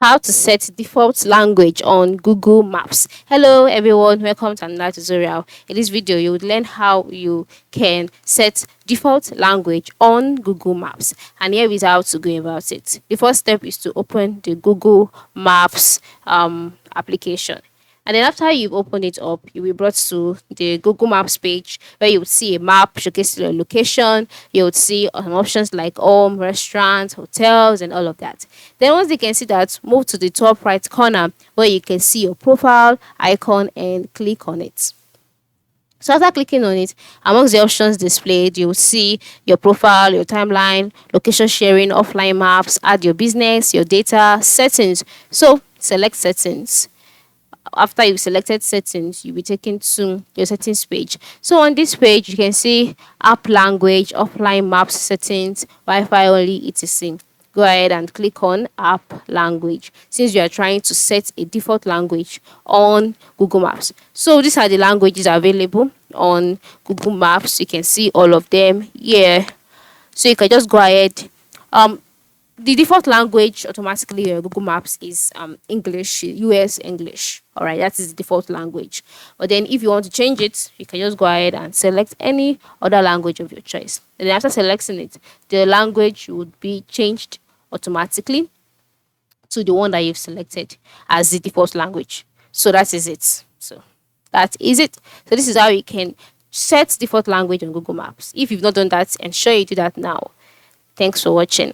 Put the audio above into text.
How to set default language on Google Maps. Hello everyone, welcome to another tutorial. In this video, you would learn how you can set default language on Google Maps. And here is how to go about it. The first step is to open the Google Maps application. And then after you've opened it up, you'll be brought to the Google Maps page where you would see a map showcasing your location. You would see options like home, restaurants, hotels, and all of that. Then once you can see that, move to the top right corner where you can see your profile icon and click on it. So after clicking on it, amongst the options displayed, you'll see your profile, your timeline, location sharing, offline maps, add your business, your data, settings. So select settings. After you've selected settings, you'll be taken to your settings page. So on this page, you can see app language, offline maps settings, Wi-Fi only, etc. Go ahead and click on app language since you are trying to set a default language on Google Maps. So these are the languages available on Google Maps. You can see all of them here. So you can just go ahead. The default language automatically on Google Maps is English, US English. All right, that is the default language. But then if you want to change it, you can just go ahead and select any other language of your choice. And then after selecting it, the language would be changed automatically to the one that you've selected as the default language. So that is it. So that is it. So this is how you can set default language on Google Maps. If you've not done that, ensure you do that now. Thanks for watching.